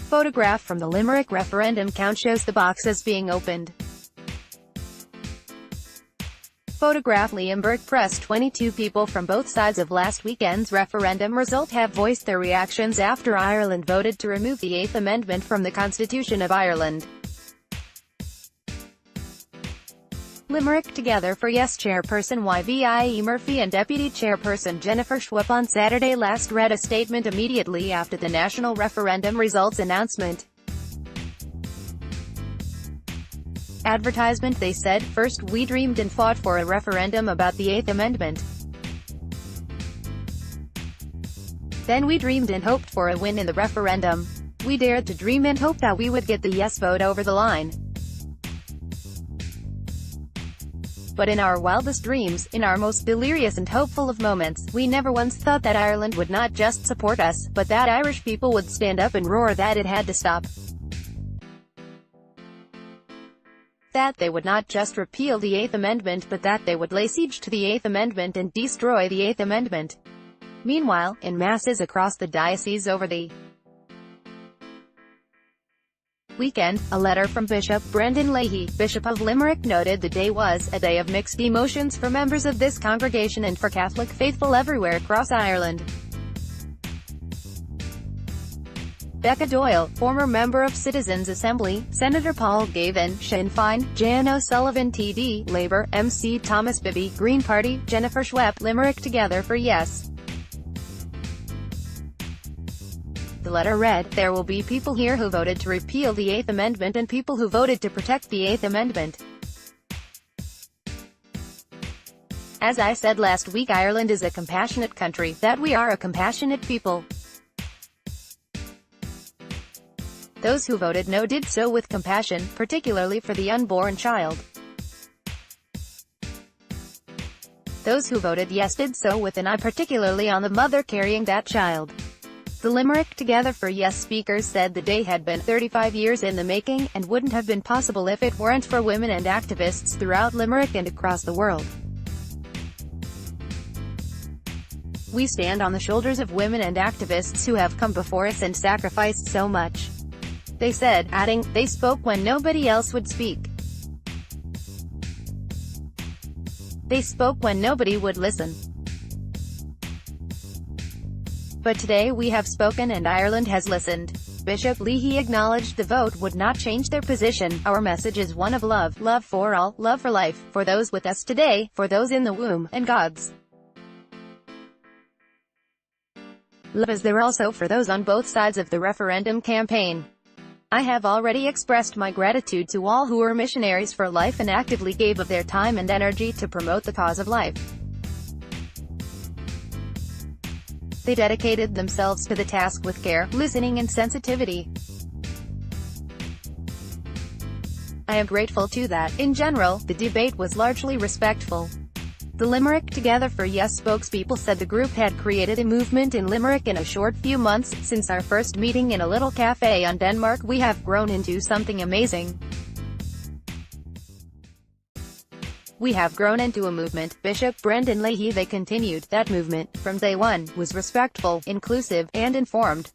Photograph from the Limerick referendum count shows the boxes being opened. Photograph. Liam Burke Press. 22 people from both sides of last weekend's referendum result have voiced their reactions after Ireland voted to remove the Eighth Amendment from the Constitution of Ireland. Limerick Together for Yes Chairperson Yvie Murphy and Deputy Chairperson Jennifer Schweppe on Saturday last read a statement immediately after the national referendum results announcement. Advertisement They said, "First, we dreamed and fought for a referendum about the Eighth Amendment. Then we dreamed and hoped for a win in the referendum. We dared to dream and hope that we would get the yes vote over the line. But in our wildest dreams, in our most delirious and hopeful of moments, we never once thought that Ireland would not just support us, but that Irish people would stand up and roar that it had to stop. That they would not just repeal the Eighth Amendment, but that they would lay siege to the Eighth Amendment and destroy the Eighth Amendment." Meanwhile, in masses across the diocese over the weekend, a letter from Bishop Brendan Leahy, Bishop of Limerick, noted the day was a day of mixed emotions for members of this congregation and for Catholic faithful everywhere across Ireland. Becca Doyle, former member of Citizens Assembly, Senator Paul Gavin, Sinn Féin, Jan O'Sullivan TD, Labour, MC Thomas Bibby, Green Party, Jennifer Schweppe, Limerick Together for Yes. The letter read, "There will be people here who voted to repeal the Eighth Amendment and people who voted to protect the Eighth Amendment. As I said last week, Ireland is a compassionate country, that we are a compassionate people. Those who voted no did so with compassion, particularly for the unborn child. Those who voted yes did so with an eye particularly on the mother carrying that child." The Limerick Together for Yes speakers said the day had been 35 years in the making, and wouldn't have been possible if it weren't for women and activists throughout Limerick and across the world. "We stand on the shoulders of women and activists who have come before us and sacrificed so much," they said, adding, "They spoke when nobody else would speak. They spoke when nobody would listen. But today we have spoken and Ireland has listened." Bishop Leahy acknowledged the vote would not change their position. "Our message is one of love, love for all, love for life, for those with us today, for those in the womb, and God's love is there also for those on both sides of the referendum campaign. I have already expressed my gratitude to all who were missionaries for life and actively gave of their time and energy to promote the cause of life. They dedicated themselves to the task with care, listening and sensitivity. I am grateful to that. In general, the debate was largely respectful." The Limerick Together for Yes spokespeople said the group had created a movement in Limerick in a short few months. "Since our first meeting in a little cafe on Denmark, we have grown into something amazing. We have grown into a movement." Bishop Brendan Leahy, they continued, "That movement, from day one, was respectful, inclusive, and informed.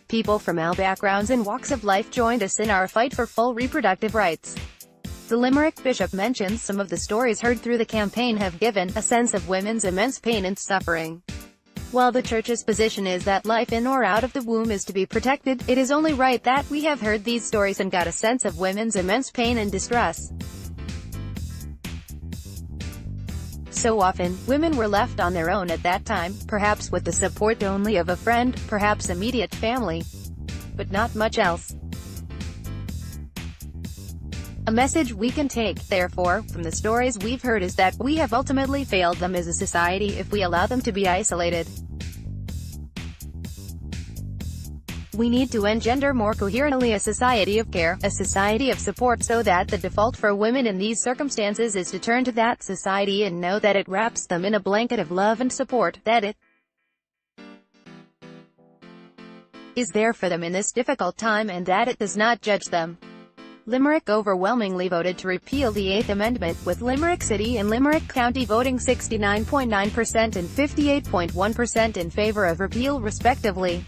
People from all backgrounds and walks of life joined us in our fight for full reproductive rights." The Limerick bishop mentions some of the stories heard through the campaign have given a sense of women's immense pain and suffering. While the Church's position is that life in or out of the womb is to be protected, it is only right that we have heard these stories and got a sense of women's immense pain and distress. So often, women were left on their own at that time, perhaps with the support only of a friend, perhaps immediate family, but not much else. A message we can take, therefore, from the stories we've heard is that we have ultimately failed them as a society if we allow them to be isolated. We need to engender more coherently a society of care, a society of support, so that the default for women in these circumstances is to turn to that society and know that it wraps them in a blanket of love and support, that it is there for them in this difficult time, and that it does not judge them. Limerick overwhelmingly voted to repeal the Eighth Amendment, with Limerick City and Limerick County voting 69.9% and 58.1% in favour of repeal respectively.